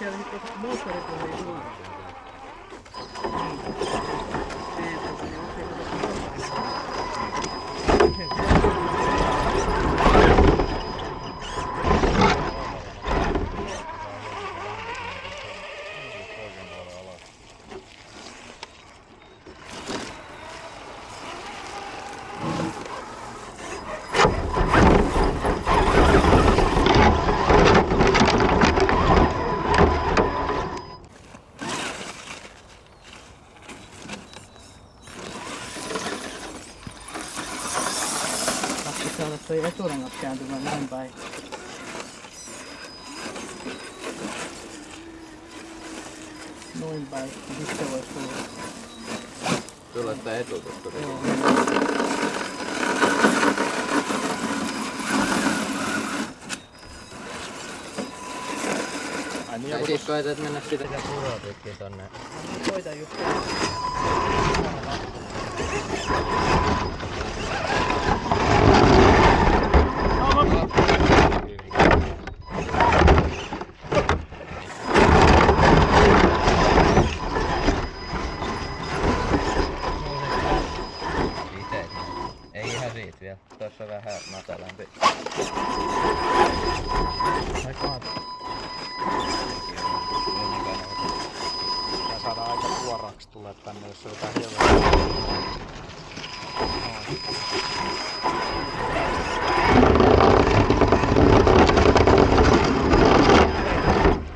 siellä sitten moottoripuoli ei suoraan. Saada toi eturengas kääntymään näin päin. Noin päin, ja sitten voisi tulla. Tulla tää etutukko. Joo. Tai siis koetat mennä sitä puroa pitkin tonne. Koita just. Ei ihan siitä vielä. Tossa on vähän matalampi. Vai kaatu? Tää saadaan aika suoraksi tulee tänne, jos on jotain hirveä.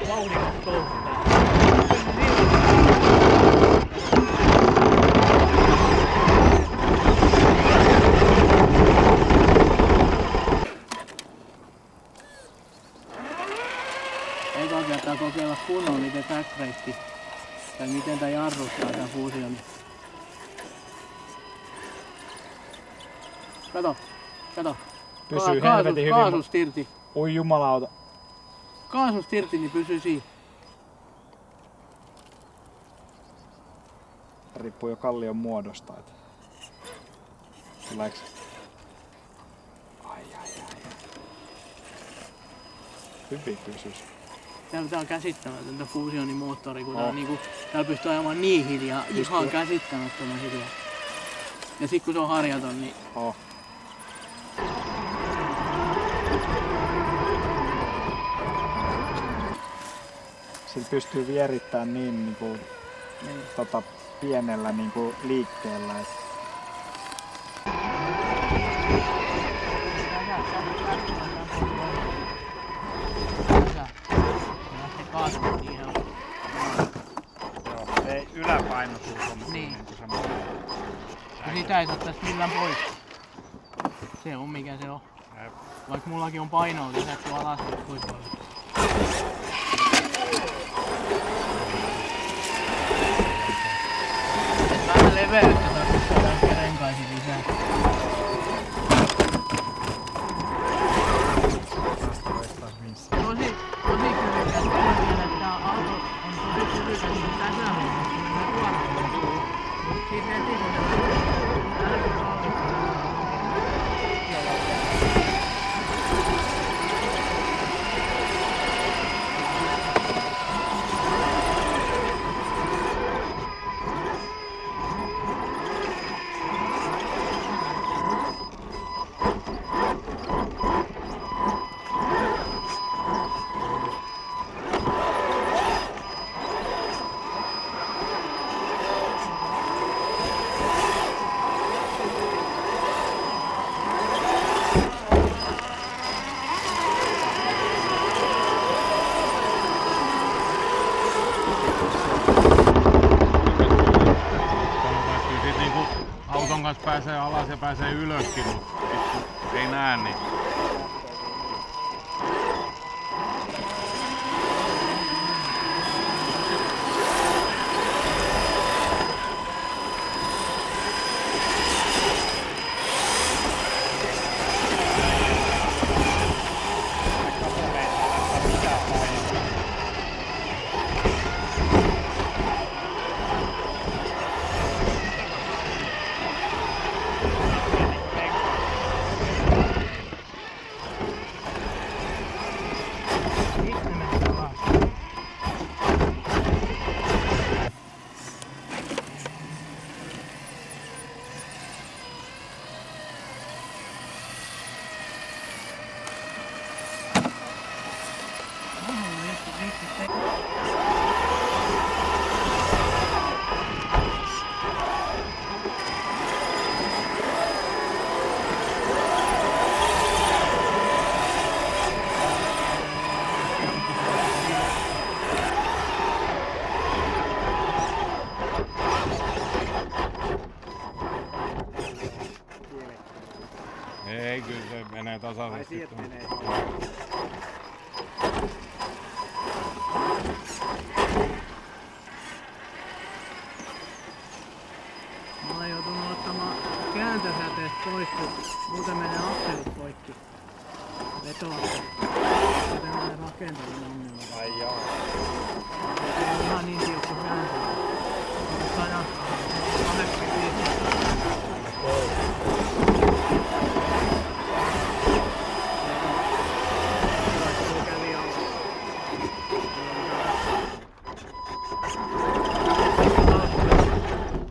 Vauhdikas touhu tää. Eka kertaa kokeilla kunnolla niitä backbreakki. Tai miten tää jarruttaa tää fuusioni. Kato, kato. Pysyy helvetin hyvin. Kaasusta irti. Oi jumalauta. Kaasusta irti, niin pysyy siinä. Riippuu jo kallion muodosta. Tuleeks? Ai. Hyvin pysys. Tää on käsittämätöntä fuusionimoottori, kun täällä pystyy ajamaan niin hiljaa. Ihan käsittämättömän hiljaa. Ja sit kun se on harjaton, niin... Sillä pystyy vierittämään niin pienellä liikkeellä. Ei yläpainoisuus on niin semmoinen. Ja sitä ei saa tästä millään pois. Se on mikä se on. Vaikka mullakin on painoa lisätty alas, niin pois paljon. Vähän leveyttä tarvitsee renkaisiin lisää. Tosi kyvykäs vielä, että tää auto on tosi kyvykäs, kun tasahommassa mennään suoraan. Siitä heti kun se auton kanssa pääsee alas ja pääsee ylöskin, mutta ei näe niin. poistuu. Muuten menee akselit poikki. Vetoakselit. Joten menee rakentaminen ongelma. Ai joo. Se on ihan niin tiukka kääntö. Mutta aina 85.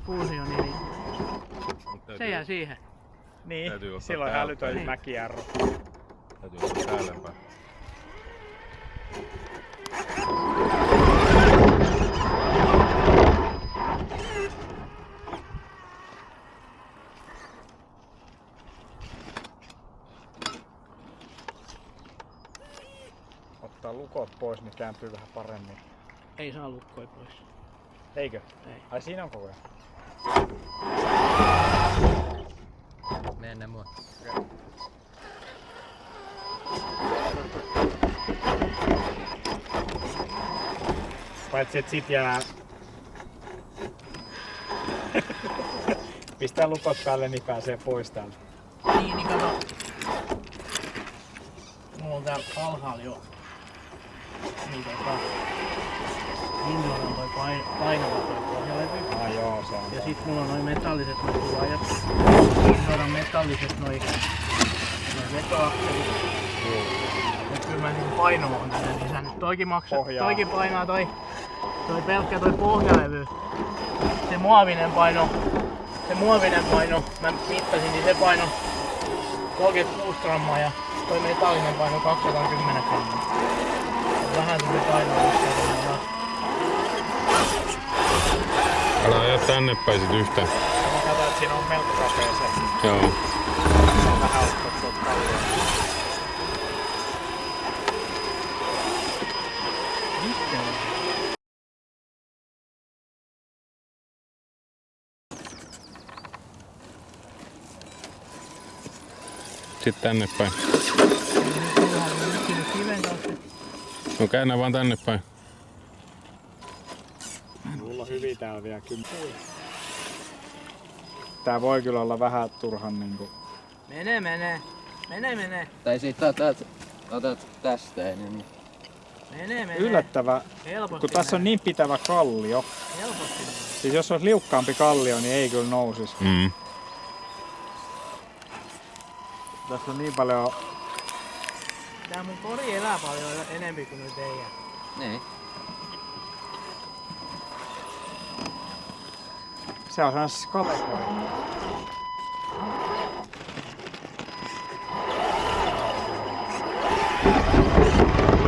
Fuusioni, niin se jää siihen. Niin, Täytyy ottaa silloin täältä. hälytön Niin. mäkijarru. Täytyy ottaa täällä päin. Ottaa lukot pois, niin kääntyy vähän paremmin. Ei saa lukkoja pois. Eikö? Ei. Ai siinä on koko ajan. Mene ennen mua. Paitsi et sit jää... Pistää lukot päälle, niin pääsee pois täältä. Niin kato. Mulla on täällä alhaalla jo. Niin Indoran toi painava toi pohjalevy. Ah joo, se on. Ja sit mulla on noi metalliset noi kuvaajat. Indoran metalliset noi vetoakselit. Et kyllä mä niinku painoa on tänne lisännyt. Toikin maksaa. Pohjaa. Toikin painaa toi pelkkä toi pohjalevy. Se muovinen paino. Mä mittasin, niin se paino 36 grammaa ja toi metallinen paino 210 grammaa. Vähän tuli painoa yhtään. Älä aja tänne päin sit yhtään. Mä katsoin, että siinä on melko kapea se. Joo. Se on vähän ottaa tuolta kallioon. Sitten tänne päin. No käännä vaan tänne päin. Mulla on hyvin täällä vielä kyllä. Tää voi kyllä olla vähän turhan niinku. Mene. Tai sit otat tästä ennen. Mene. Yllättävä, Helposti kun tässä on menee. niin pitävä kallio. Helposti menee. Siis jos olisi liukkaampi kallio, niin ei kyllä nousisi. Mm. Tässä on niin paljon... Tää mun kori elää paljon enempi kuin nyt teidän. Niin. Se on sellainen katekori.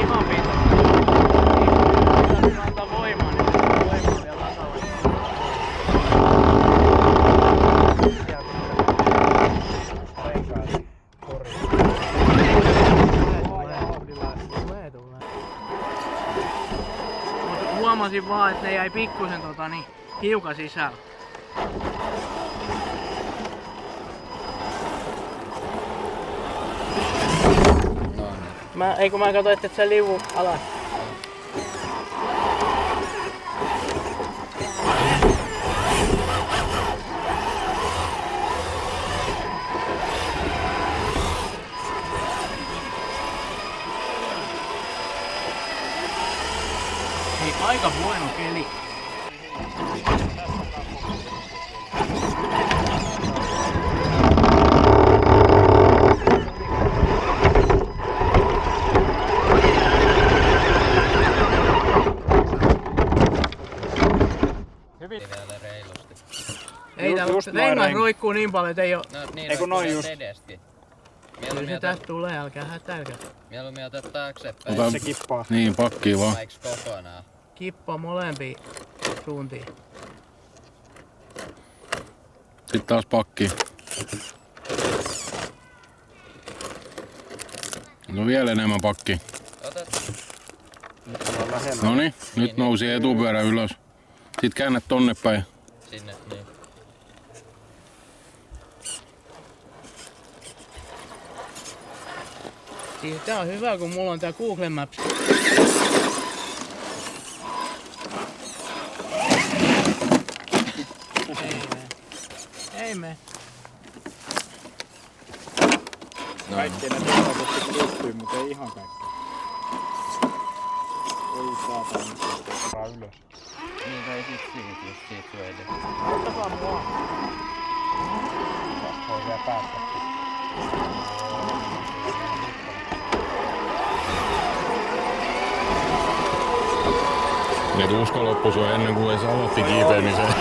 Ihan pito. Pitää antaa voimaa, niin voimaa vielä latalla. Mut huomasin vaan, että ne jäi pikkusen hiukan sisällä. No niin. Kun mä katsoin, että et sä liuu alas. Hei, aika huono keli. Hyvin. Vielä reilusti. Ei täällä just noin rengas renk- roikkuu niin paljon, että ei oo. No niin, Ei kun noin just. edestäkin. Kyllä Mieluummin se otat, tästä tulee, älkää hätäilkää. mieluummin otat taaksepäin. Ota- Se kippaa. Niin, pakkii vaan. Vaikka kokonaan. Kippa molempiin suuntiin. Sitten taas pakki. No vielä enemmän pakki. Otat. Ollaan lähellä. Noniin, nyt nousi etupyörä ylös. Sitten käännät tonne päin. Sinne, niin. Siis tää on hyvä, kun mulla on tää Google Maps. Ei me. Kaikki ne toteutusti pystyy, mutta ei ihan kaikki. Oi saatana, ylös. Niin tai sit siitä, jos siitä syö edes. Ottakaa mua. On vielä päästäkin. Ne tuska loppui sun ennen kuin edes aloitti kiipeämisen.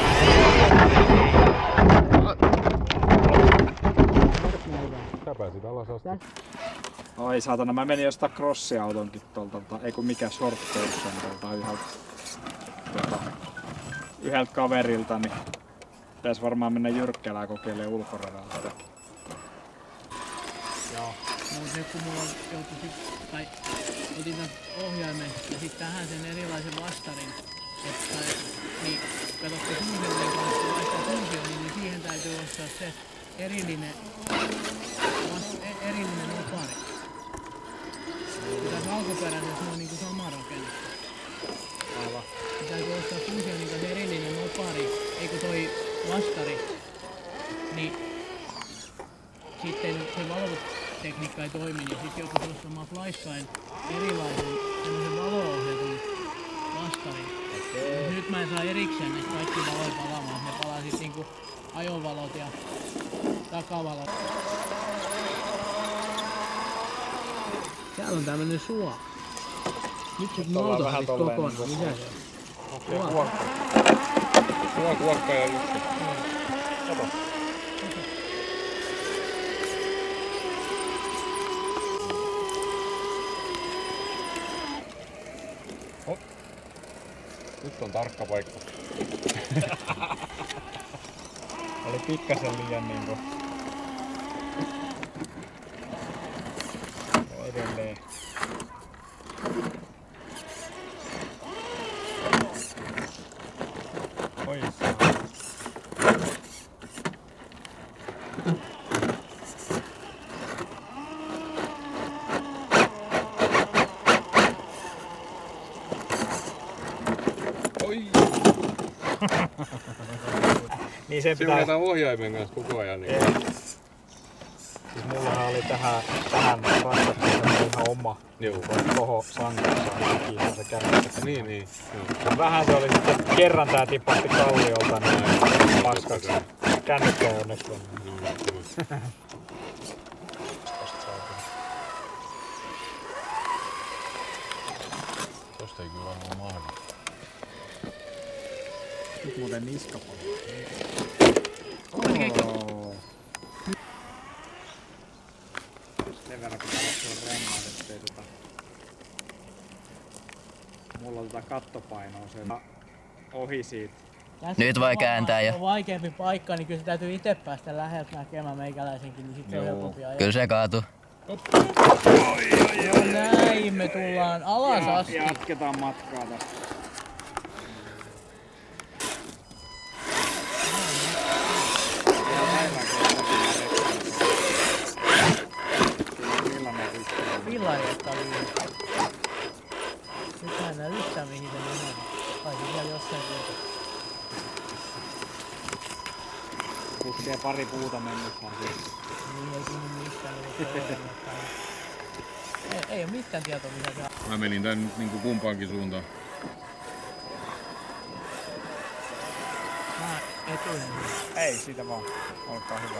Sä pääsit alas asti. Oi saatana, mä menin jostain crossiautonkin tuolta, ei kun mikä short course tuolta yhdeltä kaverilta, niin pitäis varmaan mennä Jyrkkälään kokeilemaan ulkoradalta. Joo. No se kun mulla otin tämän ohjaimen ja sit tähän sen erilaisen vastarin, että niin katsotte suunnilleen, kun laittaa funktioon, niin siihen täytyy ostaa se erillinen opari. Tässä alkuperäisessä on niinku sama rakennus. Aivan. Täytyy ostaa funktioon niin erillinen opari, eikö toi vastari, niin sitten se valotekniikka ei toimi, niin sitten joku ostamaan Flyskyn erilaisen semmoisen valo-ohjatun vastarin. Mut nyt mä en saa erikseen näistä kaikki valoja palaamaan, ne palaa sit niinku ajovalot ja takavalot. Täällä on tämmönen suo. Nyt sit ollaan mauta vähän hävisi tolleen kokonaan. niinku Mitä se on? Okei, Suo. kuokka. Suo, kuokka ja yksi. Kato. Nyt on tarkka paikka. Oli pikkasen liian niinku edelleen. Oi Oi! niin sen pitää... Siunataan ohjaimen kanssa koko ajan. Niin. Siis mullahan oli tähän ratkaistukseen ihan oma. Joo. Toho sankaan kiinni se kännykkä. Niin. Joo. Vähän se oli sitten, kerran tää tippahti kalliolta, niin paskaksi. Kännykkä ei onneksi mennyt. Tosta ei kyllä varmaan mahdu. Nyt muuten niskapallo. Sen verran pitää olla remmat, ettei mulla on kattopainoa sen ohi siitä. Nyt voi kääntää jo. On vaikeampi paikka, niin kyllä se täytyy itse päästä läheltä näkemään meikäläisenkin, niin sit se on helpompi ajaa. Kyllä se kaatuu. Ja näin me tullaan alas asti. Jatketaan matkaa tästä. Villareetta oli. Nyt mä en näe yhtään mihin se menee. Kai se siellä jossain tietää. Puskee pari puuta mennessään siitä. Niin ei tunnu mistään. Ei oo mitään tietoa mitä se on. Mä menin tän nyt niinku kumpaankin suuntaan. Mä etuinen. Ei, siitä vaan. Olkaa hyvä.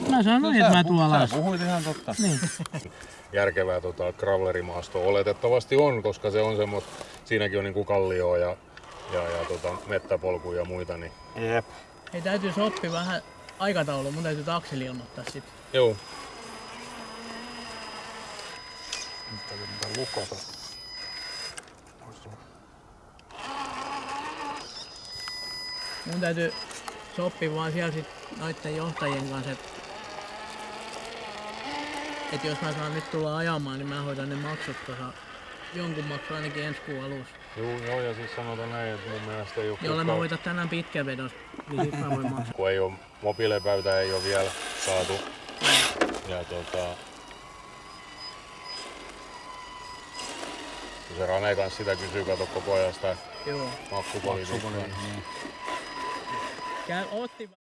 Mä sanoin, että mä tuon alas. Sä puhuit ihan totta. Niin. Järkevää gravelimaastoa oletettavasti on, koska se on semmoista, siinäkin on niinku kallioa ja mettäpolkuja ja muita. Niin. Jep. Hei, täytyy sopia vähän aikataulu. Mun täytyy taksille ilmoittaa sit. Joo. Nyt täytyy mitään lukota. Mun täytyy sopia vaan siellä sit noitten johtajien kanssa, että jos mä saan nyt tulla ajamaan, niin mä hoidan ne maksut, koska jonkun maksu ainakin ensi kuun alussa. Joo, ja siis sanotaan näin, että mun mielestä ei oo Jolle mä voitan tänään pitkän vedon, niin sit mä voin maksaa. kun ei oo mobiilepäytä ei oo vielä saatu. Ja Se Rane kanssa sitä kysyy, kato koko ajan sitä Joo. maksupolitiikkaa. Otti